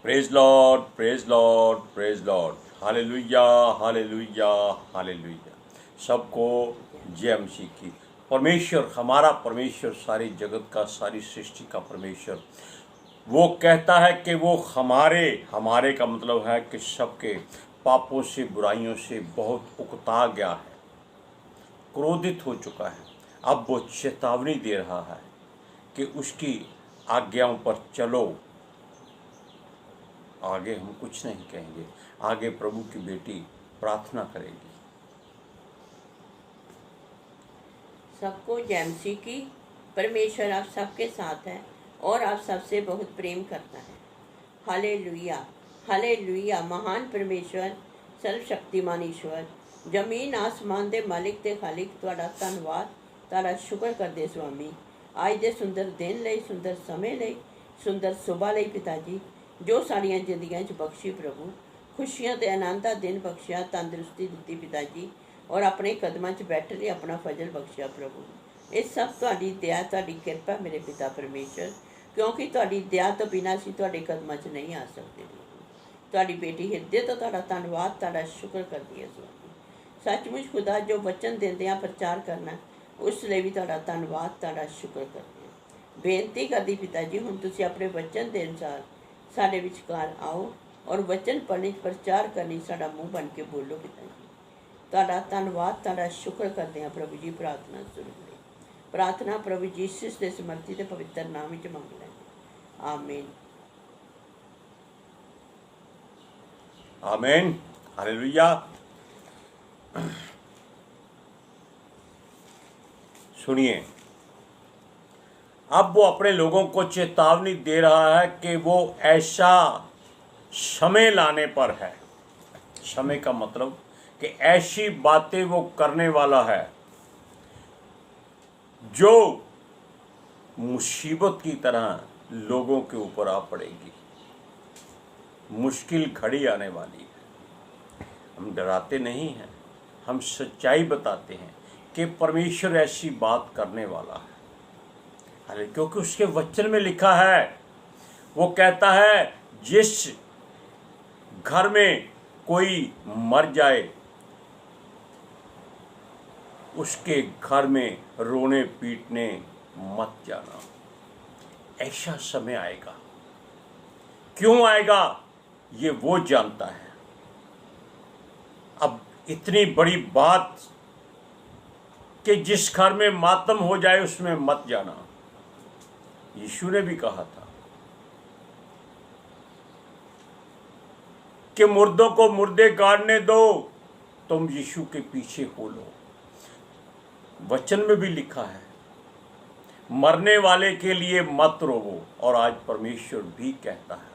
Praise Lord, praise Lord, praise Lord. Hallelujah, hallelujah, hallelujah. सबको जय मसीह की। परमेश्वर, हमारा परमेश्वर, सारी जगत का, सारी सृष्टि का परमेश्वर, वो कहता है कि वो हमारे का मतलब है कि सबके पापों से, बुराइयों से बहुत उकता गया है, क्रोधित हो चुका है। अब वो चेतावनी दे रहा है कि उसकी आज्ञाओं पर चलो। आगे हम कुछ नहीं कहेंगे, आगे प्रभु की बेटी प्रार्थना करेगी। सबको जय मसीह की। परमेश्वर आप सबके साथ है और आप सबसे बहुत प्रेम करता है। Hallelujah, hallelujah. महान परमेश्वर, सर्वशक्तिमान ईश्वर, जमीन आसमान दे मालिक ते खालिक, तुहाडा धन्नवाद, तुहाडा शुक्र करदे स्वामी। आज दे सुंदर दिन लई, सुंदर समय लई, सुंदर सुबह लई पिता जी, जो साड़ियां जिंदगियां च बख्शी प्रभु, खुशियां ते आनंद दा दिन बख्शिया, तंदुरुस्ती दित्ती पिता जी, और अपने कदमां च बैठे लिए अपना फजल बख्शिया प्रभु। ये सब तुहाडी दया, तुहाडी किरपा मेरे पिता परमेश्वर, क्योंकि तुहाडी दया तो बिना असीं तुहाडे कदमां च नहीं आ सकते। तुहाडी बेटी हिरदे तो तुहाडा धन्नवाद, तुहाडा शुक्र करदी है स्वामी। सचमुच खुदा, जो वचन देंदियां प्रचार करना, उस लिए भी तुहाडा धन्नवाद, तुहाडा शुक्र करदी है। बेनती करदी पिता जी, हुण तुसीं अपने वचन दे अनुसार साडे विचकार आओ और वचन पढ़ने प्रचार करनी साडा मुंह बन के बोलो पिता जी। तुहाडा धन्नवाद, तुहाडा शुक्र करते हैं प्रभु जी। प्रार्थना सुन ले, प्रार्थना प्रभु यीशु दे समर्थी ते पवित्र नाम विच मंग लैंदे, आमीन, आमीन, हालेलुया। सुनिए, अब वो अपने लोगों को चेतावनी दे रहा है कि वो ऐसा समय लाने पर है। समय का मतलब कि ऐसी बातें वो करने वाला है जो मुसीबत की तरह लोगों के ऊपर आ पड़ेगी। मुश्किल घड़ी आने वाली है। हम डराते नहीं हैं, हम सच्चाई बताते हैं कि परमेश्वर ऐसी बात करने वाला है। क्योंकि उसके वचन में लिखा है, वो कहता है जिस घर में कोई मर जाए उसके घर में रोने पीटने मत जाना। ऐसा समय आएगा। क्यों आएगा ये वो जानता है। अब इतनी बड़ी बात कि जिस घर में मातम हो जाए उसमें मत जाना। यीशु ने भी कहा था कि मुर्दों को मुर्दे गाड़ने दो, तुम यीशु के पीछे हो लो। वचन में भी लिखा है मरने वाले के लिए मत रोवो। और आज परमेश्वर भी कहता है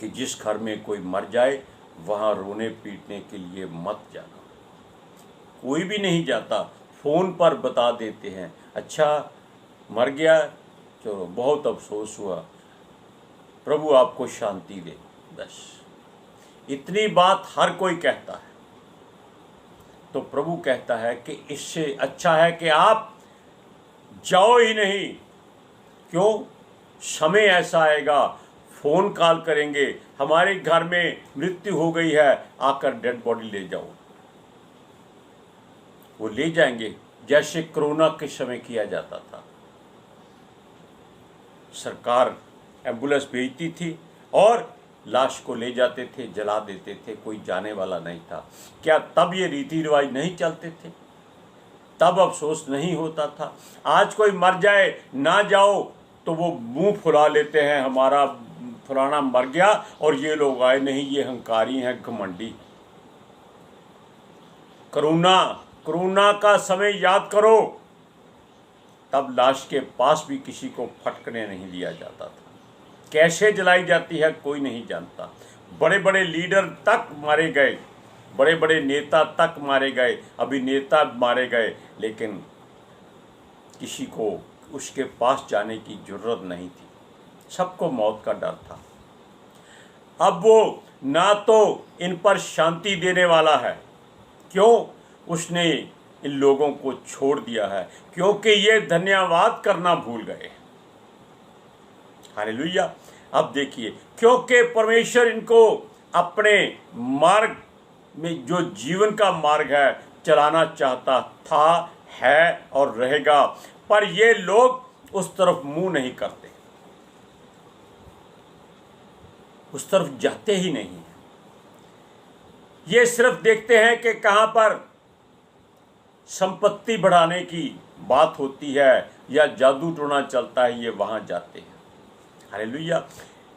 कि जिस घर में कोई मर जाए वहां रोने पीटने के लिए मत जाना। कोई भी नहीं जाता, फोन पर बता देते हैं, अच्छा मर गया, चलो बहुत अफसोस हुआ, प्रभु आपको शांति दे। बस इतनी बात हर कोई कहता है। तो प्रभु कहता है कि इससे अच्छा है कि आप जाओ ही नहीं। क्यों? समय ऐसा आएगा, फोन कॉल करेंगे, हमारे घर में मृत्यु हो गई है, आकर डेड बॉडी ले जाओ। वो ले जाएंगे जैसे कोरोना के समय किया जाता था। सरकार एम्बुलेंस भेजती थी और लाश को ले जाते थे, जला देते थे, कोई जाने वाला नहीं था। क्या तब ये रीति रिवाज नहीं चलते थे? तब अफसोस नहीं होता था? आज कोई मर जाए ना जाओ तो वो मुंह फुला लेते हैं, हमारा फलाना मर गया और ये लोग आए नहीं, ये हंकारी हैं, घमंडी। कोरोना का समय याद करो, तब लाश के पास भी किसी को फटकने नहीं दिया जाता था। कैसे जलाई जाती है कोई नहीं जानता। बड़े बड़े लीडर तक मारे गए, बड़े बड़े नेता तक मारे गए, अभिनेता मारे गए, लेकिन किसी को उसके पास जाने की जरूरत नहीं थी। सबको मौत का डर था। अब वो ना तो इन पर शांति देने वाला है। क्यों? उसने इन लोगों को छोड़ दिया है क्योंकि ये धन्यवाद करना भूल गए। हालेलुया। अब देखिए, क्योंकि परमेश्वर इनको अपने मार्ग में, जो जीवन का मार्ग है, चलाना चाहता था, है और रहेगा, पर ये लोग उस तरफ मुंह नहीं करते, उस तरफ जाते ही नहीं है। ये सिर्फ देखते हैं कि कहां पर संपत्ति बढ़ाने की बात होती है या जादू टोना चलता है, ये वहां जाते हैं। हालेलुया।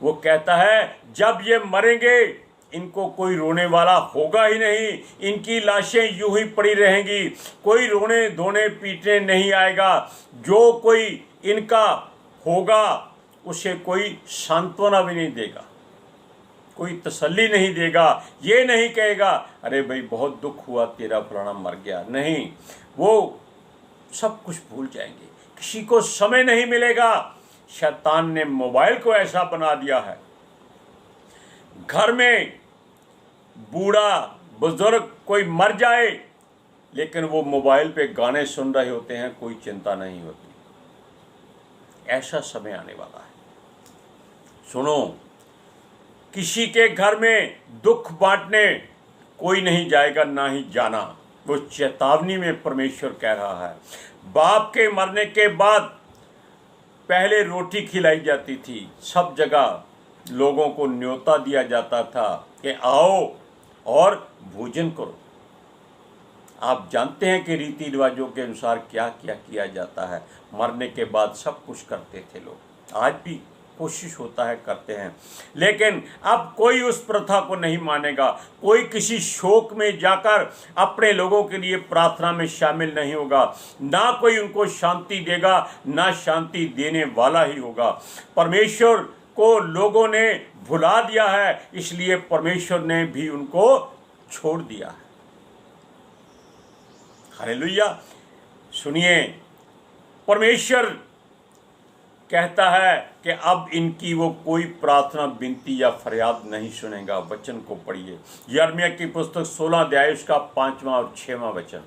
वो कहता है जब ये मरेंगे इनको कोई रोने वाला होगा ही नहीं, इनकी लाशें यूं ही पड़ी रहेंगी, कोई रोने धोने पीटने नहीं आएगा, जो कोई इनका होगा उसे कोई सांत्वना भी नहीं देगा, कोई तसल्ली नहीं देगा, ये नहीं कहेगा अरे भाई बहुत दुख हुआ तेरा फलाना मर गया, नहीं, वो सब कुछ भूल जाएंगे, किसी को समय नहीं मिलेगा। शैतान ने मोबाइल को ऐसा बना दिया है, घर में बूढ़ा बुजुर्ग कोई मर जाए लेकिन वो मोबाइल पे गाने सुन रहे होते हैं, कोई चिंता नहीं होती। ऐसा समय आने वाला है। सुनो, किसी के घर में दुख बांटने कोई नहीं जाएगा, ना ही जाना। वो चेतावनी में परमेश्वर कह रहा है। बाप के मरने के बाद पहले रोटी खिलाई जाती थी, सब जगह लोगों को न्योता दिया जाता था कि आओ और भोजन करो। आप जानते हैं कि रीति रिवाजों के अनुसार क्या क्या किया जाता है। मरने के बाद सब कुछ करते थे लोग, आज भी कोशिश होता है, करते हैं, लेकिन अब कोई उस प्रथा को नहीं मानेगा। कोई किसी शोक में जाकर अपने लोगों के लिए प्रार्थना में शामिल नहीं होगा, ना कोई उनको शांति देगा, ना शांति देने वाला ही होगा। परमेश्वर को लोगों ने भुला दिया है, इसलिए परमेश्वर ने भी उनको छोड़ दिया है। हालेलुया। सुनिए, परमेश्वर कहता है कि अब इनकी वो कोई प्रार्थना, विनती या फरियाद नहीं सुनेगा। वचन को पढ़िए, यिर्मयाह की पुस्तक 16 अध्याय उसका 5वां और 6वां वचन।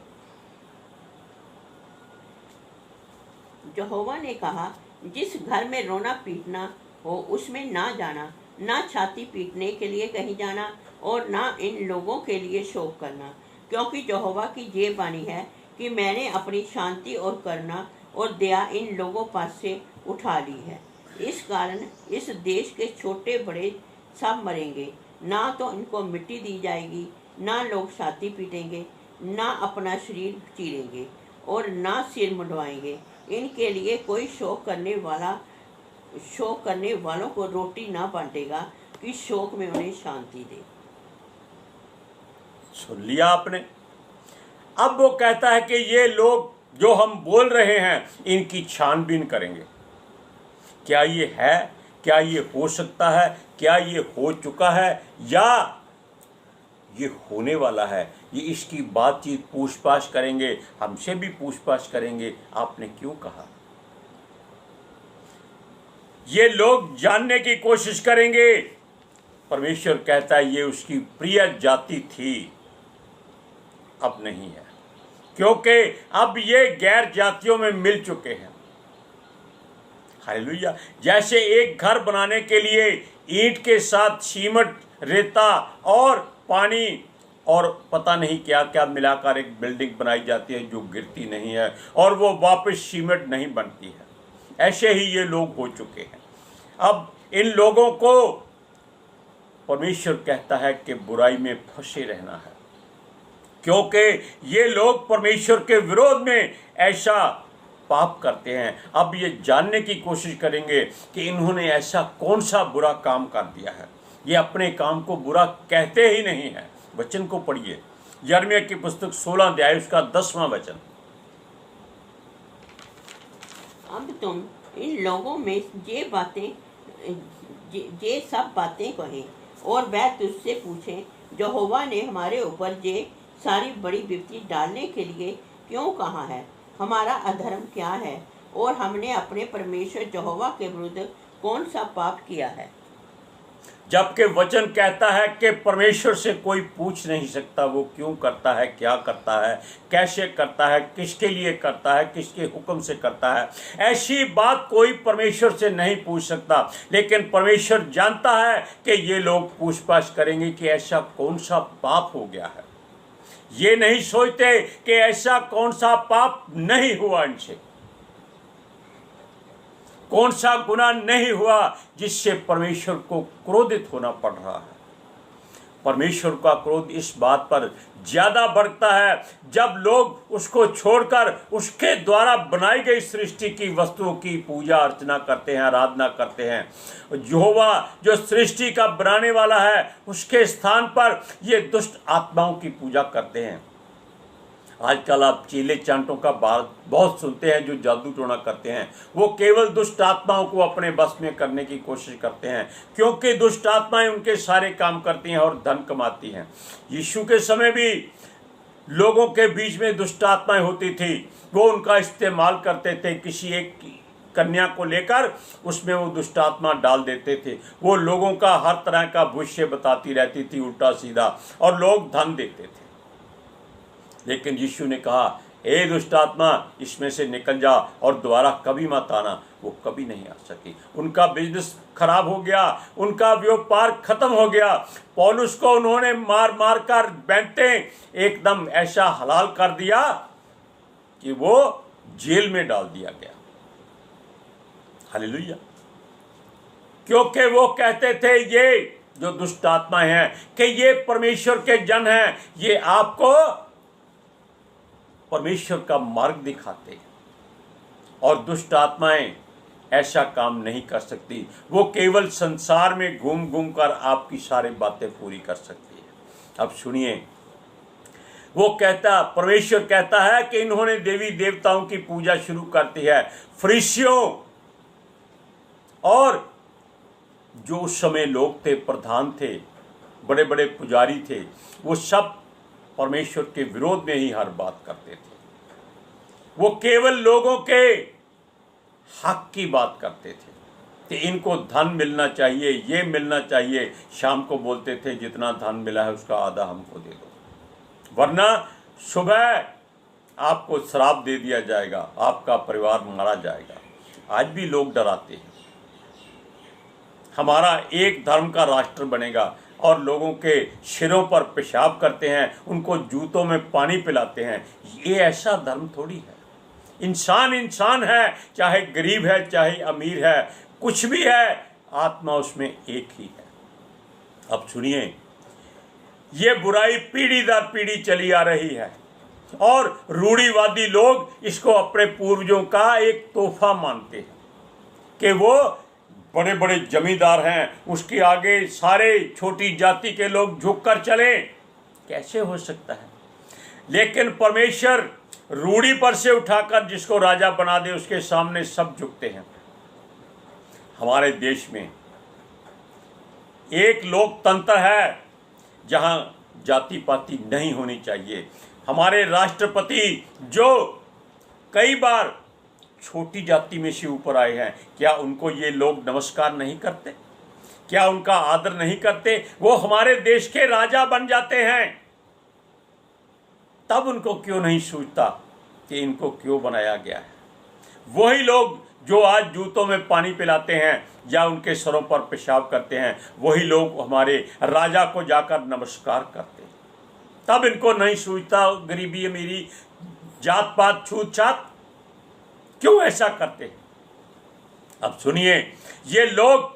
यहोवा ने कहा, जिस घर में रोना पीटना हो उसमें ना जाना, ना छाती पीटने के लिए कहीं जाना और ना इन लोगों के लिए शोक करना, क्योंकि यहोवा की ये वाणी है कि मैंने अपनी शांति और करुणा और दया इन लोगों पास से उठा ली है। इस कारण इस देश के छोटे बड़े सब मरेंगे, ना तो इनको मिट्टी दी जाएगी, ना लोग छाती पीटेंगे, ना अपना शरीर चीरेंगे और ना सिर मुंडवाएंगे। इनके लिए कोई शोक करने वालों को रोटी ना बांटेगा कि शोक में उन्हें शांति दे। सुन लिया आपने। अब वो कहता है कि ये लोग जो हम बोल रहे हैं इनकी छानबीन करेंगे। क्या ये है, क्या ये हो सकता है, क्या ये हो चुका है या ये होने वाला है, ये इसकी बातचीत पूछताछ करेंगे, हमसे भी पूछताछ करेंगे, आपने क्यों कहा। ये लोग जानने की कोशिश करेंगे। परमेश्वर कहता है ये उसकी प्रिय जाति थी, अब नहीं है, क्योंकि अब ये गैर जातियों में मिल चुके हैं। हालेलुया। जैसे एक घर बनाने के लिए ईंट के साथ सीमेंट, रेता और पानी और पता नहीं क्या क्या मिलाकर एक बिल्डिंग बनाई जाती है जो गिरती नहीं है और वो वापस सीमेंट नहीं बनती है, ऐसे ही ये लोग हो चुके हैं। अब इन लोगों को परमेश्वर कहता है कि बुराई में फंसे रहना है, क्योंकि ये लोग परमेश्वर के विरोध में ऐसा पाप करते हैं। अब ये जानने की कोशिश करेंगे कि इन्होंने ऐसा कौन सा बुरा काम कर दिया है। ये अपने काम को बुरा कहते ही नहीं है। वचन को पढ़िए, यिर्मयाह की पुस्तक 16 अध्याय उसका 10वां वचन। अब तुम इन लोगों में ये सब बातें कहें और वह तुझसे पूछें, यहोवा ने हमारे ऊपर ये सारी बड़ी विपत्ति डालने के लिए क्यों कहा है? हमारा अधर्म क्या है और हमने अपने परमेश्वर यहोवा के विरुद्ध कौन सा पाप किया है? जबकि वचन कहता है कि परमेश्वर से कोई पूछ नहीं सकता वो क्यों करता है, क्या करता है, कैसे करता है, किसके लिए करता है, किसके हुक्म से करता है। ऐसी बात कोई परमेश्वर से नहीं पूछ सकता। लेकिन परमेश्वर जानता है कि ये लोग पूछताछ करेंगे कि ऐसा कौन सा पाप हो गया है। ये नहीं सोचते कि ऐसा कौन सा पाप नहीं हुआ इनसे, कौन सा गुनाह नहीं हुआ जिससे परमेश्वर को क्रोधित होना पड़ रहा है। परमेश्वर का क्रोध इस बात पर ज्यादा बढ़ता है जब लोग उसको छोड़कर उसके द्वारा बनाई गई सृष्टि की वस्तुओं की पूजा अर्चना करते हैं, आराधना करते हैं। यहोवा जो सृष्टि का बनाने वाला है उसके स्थान पर ये दुष्ट आत्माओं की पूजा करते हैं। आजकल आप चीले चांटों का बात बहुत सुनते हैं जो जादू टोना करते हैं। वो केवल दुष्ट आत्माओं को अपने बस में करने की कोशिश करते हैं, क्योंकि दुष्ट आत्माएं उनके सारे काम करती हैं और धन कमाती हैं। यीशु के समय भी लोगों के बीच में दुष्ट आत्माएं होती थी, वो उनका इस्तेमाल करते थे। किसी एक कन्या को लेकर उसमें वो दुष्ट आत्मा डाल देते थे। वो लोगों का हर तरह का भविष्य बताती रहती थी उल्टा सीधा, और लोग धन देते थे। लेकिन यीशु ने कहा, ए दुष्ट आत्मा, इसमें से निकल जा और दोबारा कभी मत आना। वो कभी नहीं आ सकी। उनका बिजनेस खराब हो गया, उनका व्यापार खत्म हो गया। पौलुस को उन्होंने मार मार कर बैंतें एकदम ऐसा हलाल कर दिया कि वो जेल में डाल दिया गया। हालेलुया। क्योंकि वो कहते थे, ये जो दुष्ट आत्माएं हैं, कि ये परमेश्वर के जन हैं, ये आपको परमेश्वर का मार्ग दिखाते हैं। और दुष्ट आत्माएं ऐसा काम नहीं कर सकती। वो केवल संसार में घूम घूम कर आपकी सारी बातें पूरी कर सकती है। अब सुनिए, वो कहता, परमेश्वर कहता है कि इन्होंने देवी देवताओं की पूजा शुरू करती है। फरीसियों और जो उस समय लोग थे, प्रधान थे, बड़े बड़े पुजारी थे, वो सब परमेश्वर के विरोध में ही हर बात करते थे। वो केवल लोगों के हक की बात करते थे कि इनको धन मिलना चाहिए, ये मिलना चाहिए। शाम को बोलते थे, जितना धन मिला है उसका आधा हमको दे दो, वरना सुबह आपको श्राप दे दिया जाएगा, आपका परिवार मारा जाएगा। आज भी लोग डराते हैं। हमारा एक धर्म का राष्ट्र बनेगा और लोगों के सिरों पर पेशाब करते हैं, उनको जूतों में पानी पिलाते हैं। ये ऐसा धर्म थोड़ी है। इंसान इंसान है, चाहे गरीब है चाहे अमीर है, कुछ भी है, आत्मा उसमें एक ही है। अब सुनिए, ये बुराई पीढ़ी दर पीढ़ी चली आ रही है और रूढ़िवादी लोग इसको अपने पूर्वजों का एक तोहफा मानते हैं कि वो बड़े बड़े जमींदार हैं, उसके आगे सारे छोटी जाति के लोग झुककर चलें। कैसे हो सकता है? लेकिन परमेश्वर रूढ़ी पर से उठाकर जिसको राजा बना दे उसके सामने सब झुकते हैं। हमारे देश में एक लोकतंत्र है जहां जाति पाति नहीं होनी चाहिए। हमारे राष्ट्रपति जो कई बार छोटी जाति में से ऊपर आए हैं, क्या उनको ये लोग नमस्कार नहीं करते? क्या उनका आदर नहीं करते? वो हमारे देश के राजा बन जाते हैं, तब उनको क्यों नहीं सूझता कि इनको क्यों बनाया गया है? वही लोग जो आज जूतों में पानी पिलाते हैं या उनके सरों पर पेशाब करते हैं, वही लोग हमारे राजा को जाकर नमस्कार करते हैं। तब इनको नहीं सूझता गरीबी अमीरी, जात पात, छूत छात, क्यों ऐसा करते हैं? अब सुनिए, ये लोग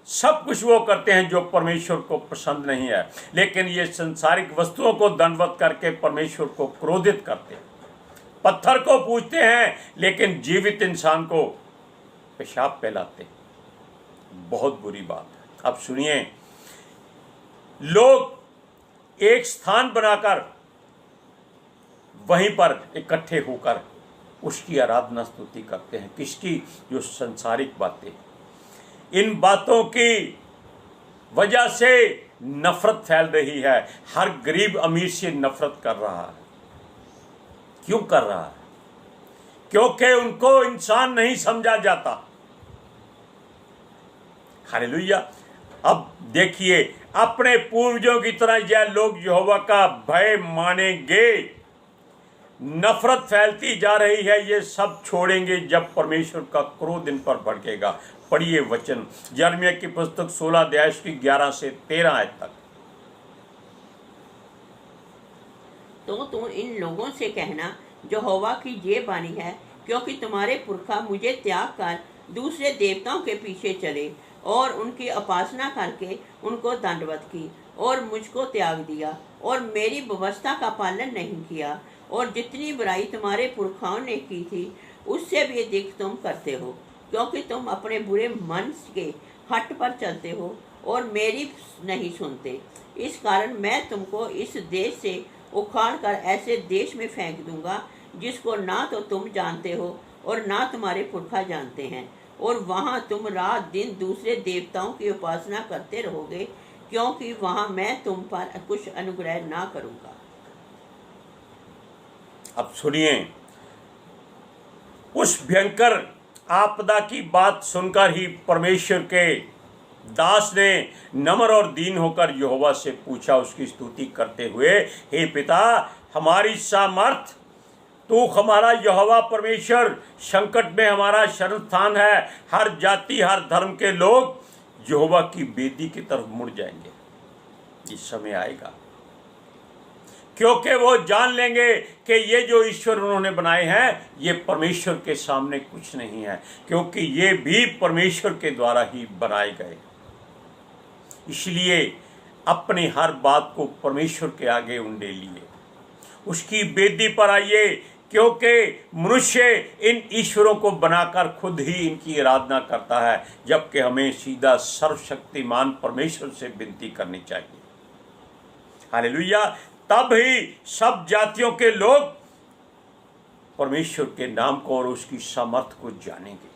सब कुछ वो करते हैं जो परमेश्वर को पसंद नहीं है, लेकिन ये संसारिक वस्तुओं को दंडवत करके परमेश्वर को क्रोधित करते हैं। पत्थर को पूजते हैं लेकिन जीवित इंसान को पेशाब फैलाते हैं। बहुत बुरी बात है। अब सुनिए, लोग एक स्थान बनाकर वहीं पर इकट्ठे होकर उसकी आराधना स्तुति करते हैं। किसकी? जो संसारिक बातें। इन बातों की वजह से नफरत फैल रही है। हर गरीब अमीर से नफरत कर रहा है। क्यों कर रहा है? क्योंकि उनको इंसान नहीं समझा जाता। हालेलुया। अब देखिए, अपने पूर्वजों की तरह यह लोग यहोवा का भय मानेंगे। नफरत फैलती जा रही है, ये सब छोड़ेंगे जब परमेश्वर का क्रोध इन पर भड़केगा। पढ़िए वचन, यिर्मयाह की पुस्तक 16 अध्याय की 11 से 13 आयत तक। तो तुम इन लोगों से कहना, यहोवा की ये वाणी है, क्योंकि तुम्हारे पुरखा मुझे त्याग कर दूसरे देवताओं के पीछे चले और उनकी उपासना करके उनको दंडवत की और मुझको त्याग दिया और मेरी व्यवस्था का पालन नहीं किया, और जितनी बुराई तुम्हारे पुरखाओं ने की थी उससे भी अधिक तुम करते हो, क्योंकि तुम अपने बुरे मन के हट पर चलते हो और मेरी नहीं सुनते। इस कारण मैं तुमको इस देश से उखाड़ कर ऐसे देश में फेंक दूंगा जिसको ना तो तुम जानते हो और ना तुम्हारे पुरखा जानते हैं, और वहाँ तुम रात दिन दूसरे देवताओं की उपासना करते रहोगे, क्योंकि वहाँ मैं तुम पर कुछ अनुग्रह ना करूँगा। अब सुनिए, उस भयंकर आपदा की बात सुनकर ही परमेश्वर के दास ने नम्र और दीन होकर यहोवा से पूछा, उसकी स्तुति करते हुए, हे पिता, हमारी सामर्थ, तू हमारा यहोवा परमेश्वर, संकट में हमारा शरण स्थान है। हर जाति हर धर्म के लोग यहोवा की वेदी की तरफ मुड़ जाएंगे। इस समय आएगा क्योंकि वो जान लेंगे कि ये जो ईश्वर उन्होंने बनाए हैं ये परमेश्वर के सामने कुछ नहीं है, क्योंकि ये भी परमेश्वर के द्वारा ही बनाए गए। इसलिए अपनी हर बात को परमेश्वर के आगे उंडेलिए, उसकी वेदी पर आइए, क्योंकि मनुष्य इन ईश्वरों को बनाकर खुद ही इनकी आराधना करता है, जबकि हमें सीधा सर्वशक्तिमान परमेश्वर से विनती करनी चाहिए। हालेलुया। तब ही सब जातियों के लोग परमेश्वर के नाम को और उसकी सामर्थ को जानेंगे।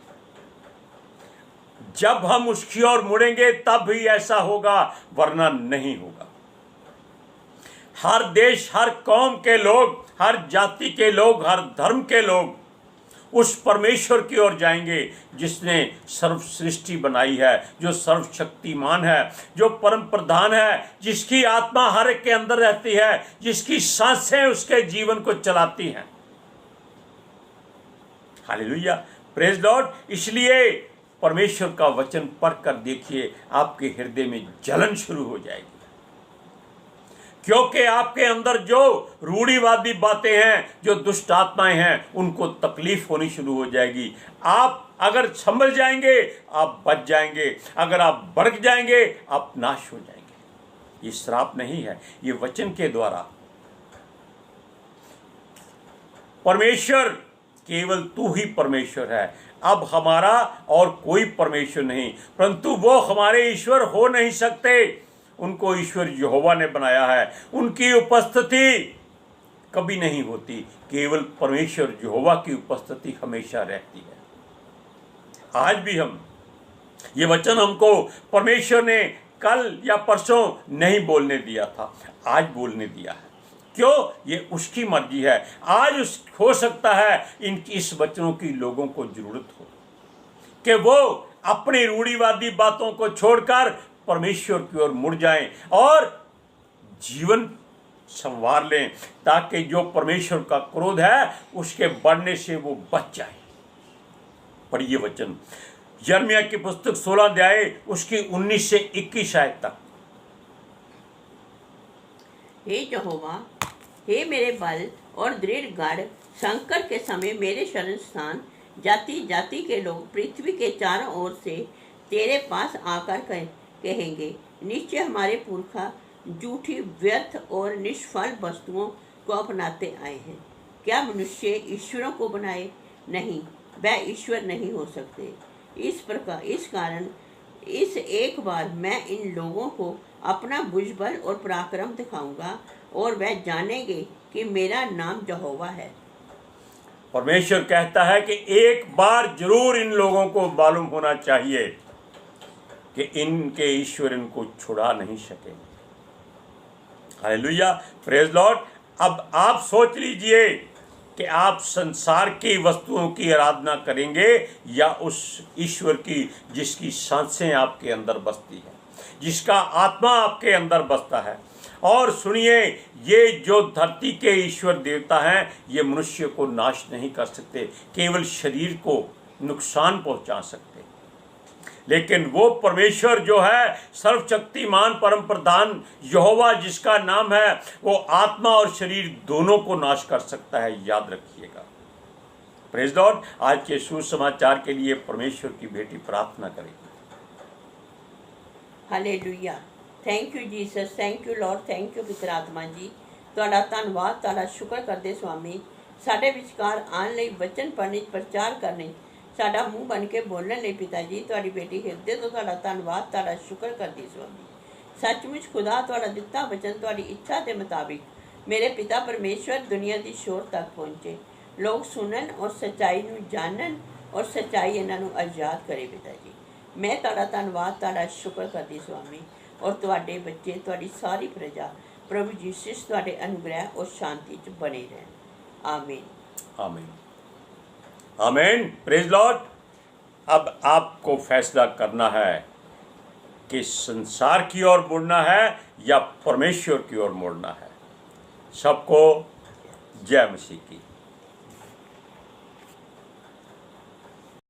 जब हम उसकी ओर मुड़ेंगे तब ही ऐसा होगा, वरना नहीं होगा। हर देश हर कौम के लोग, हर जाति के लोग, हर धर्म के लोग उस परमेश्वर की ओर जाएंगे जिसने सर्व सृष्टि बनाई है, जो सर्वशक्तिमान है, जो परम प्रधान है, जिसकी आत्मा हर एक के अंदर रहती है, जिसकी सांसें उसके जीवन को चलाती हैं। Hallelujah, praise Lord. इसलिए परमेश्वर का वचन पढ़कर देखिए, आपके हृदय में जलन शुरू हो जाएगी, क्योंकि आपके अंदर जो रूढ़िवादी बातें हैं, जो दुष्ट आत्माएं हैं, उनको तकलीफ होनी शुरू हो जाएगी। आप अगर संभल जाएंगे आप बच जाएंगे, अगर आप बढ़ जाएंगे आप नाश हो जाएंगे। ये श्राप नहीं है, ये वचन के द्वारा परमेश्वर, केवल तू ही परमेश्वर है। अब हमारा और कोई परमेश्वर नहीं, परंतु वो हमारे ईश्वर हो नहीं सकते। उनको ईश्वर यहोवा ने बनाया है, उनकी उपस्थिति कभी नहीं होती, केवल परमेश्वर यहोवा की उपस्थिति हमेशा रहती है। आज भी हम ये वचन हमको परमेश्वर ने कल या परसों नहीं बोलने दिया था, आज बोलने दिया है। क्यों? ये उसकी मर्जी है। आज हो सकता है इस वचनों की लोगों को जरूरत हो कि वो अपनी रूढ़िवादी बातों को छोड़कर परमेश्वर की ओर मुड़ जाएं और जीवन संवार लें, ताकि जो परमेश्वर का क्रोध है उसके बढ़ने से वो बच जाए। पढ़िए वचन, यिर्मयाह की पुस्तक 16 अध्याय उसकी 19 से 21 आयत तक। हे यहोवा, हे मेरे बल और दृढ़ गढ़, संकट के समय मेरे शरण स्थान, जाति जाति के लोग पृथ्वी के चारों ओर से तेरे पास आकर कहेंगे, निश्चय हमारे पुरखा झूठी, व्यर्थ और निष्फल वस्तुओं को अपनाते आए हैं। क्या मनुष्य ईश्वरों को बनाए? नहीं, वह ईश्वर नहीं हो सकते। इस कारण इस एक बार मैं इन लोगों को अपना भुजबल और पराक्रम दिखाऊंगा और वह जानेंगे कि मेरा नाम यहोवा है। परमेश्वर कहता है कि एक बार जरूर इन लोगों को मालूम होना चाहिए कि इनके ईश्वर इनको छुड़ा नहीं सकेंगे। Hallelujah, praise Lord. अब आप सोच लीजिए कि आप संसार की वस्तुओं की आराधना करेंगे या उस ईश्वर की जिसकी सांसें आपके अंदर बसती है। जिसका आत्मा आपके अंदर बसता है। और सुनिए, ये जो धरती के ईश्वर देवता हैं, ये मनुष्य को नाश नहीं कर सकते, केवल शरीर को नुकसान पहुंचा सकते। लेकिन वो परमेश्वर जो है, सर्वशक्तिमान परम प्रधान यहोवा जिसका नाम है, वो आत्मा और शरीर दोनों को नाश कर सकता है, याद रखिएगा। Praise Lord. आज के सुसमाचार के लिए परमेश्वर की बेटी प्रार्थना करेगी। Hallelujah. Thank you Jesus, thank you Lord, thank you पवित्र आत्मा जी। ਤੁਹਾਡਾ ਧੰਨਵਾਦ, ਤੁਹਾਡਾ ਸ਼ੁਕਰ ਕਰਦੇ स्वामी, ਸਾਡੇ ਵਿਚਕਾਰ ਆਉਣ ਲਈ, ਵਚਨ ਪੜ੍ਹਨ, ਪ੍ਰਚਾਰ ਕਰਨ, ਸਾਡਾ ਮੂੰਹ ਬਣ ਕੇ ਬੋਲਣ ਲਈ ਪਿਤਾ ਜੀ, ਤੁਹਾਡੀ ਬੇਟੀ ਹਿਰਦੇ ਤੋਂ ਤੁਹਾਡਾ ਧੰਨਵਾਦ, ਤੁਹਾਡਾ ਸ਼ੁਕਰ ਕਰਦੀ स्वामी। ਸੱਚਮੁੱਚ ਖੁਦਾ ਤੁਹਾਡਾ ਦਿੱਤਾ ਵਚਨ ਤੁਹਾਡੀ ਇੱਛਾ ਦੇ ਮੁਤਾबिक ਮੇਰੇ ਪਿਤਾ ਪਰਮੇਸ਼ਵਰ ਦੁਨੀਆ ਦੀ ਸ਼ੋਰ ਤੱਕ ਪਹੁੰਚੇ, ਲੋਕ ਸੁਣਨ ਔਰ ਸੱਚਾਈ ਨੂੰ ਜਾਣਨ ਔਰ ਸੱਚਾਈ ਇਹਨਾਂ ਨੂੰ ਆਜ਼ਾਦ ਕਰੇ ਪਿਤਾ ਜੀ। ਮੈਂ ਤੁਹਾਡਾ ਧੰਨਵਾਦ, ਤੁਹਾਡਾ ਸ਼ੁਕਰ ਕਰਦੀ स्वामी। ਔਰ ਤੁਹਾਡੇ ਬੱਚੇ, ਤੁਹਾਡੀ ਸਾਰੀ ਪ੍ਰਜਾ प्रभु यीशु ਤੁਹਾਡੇ अनुग्रह और शांति च बने रहें। आमीन आमीन आमीन। Praise Lord. अब आपको फैसला करना है कि संसार की ओर मुड़ना है या परमेश्वर की ओर मुड़ना है। सबको जय मसीह की।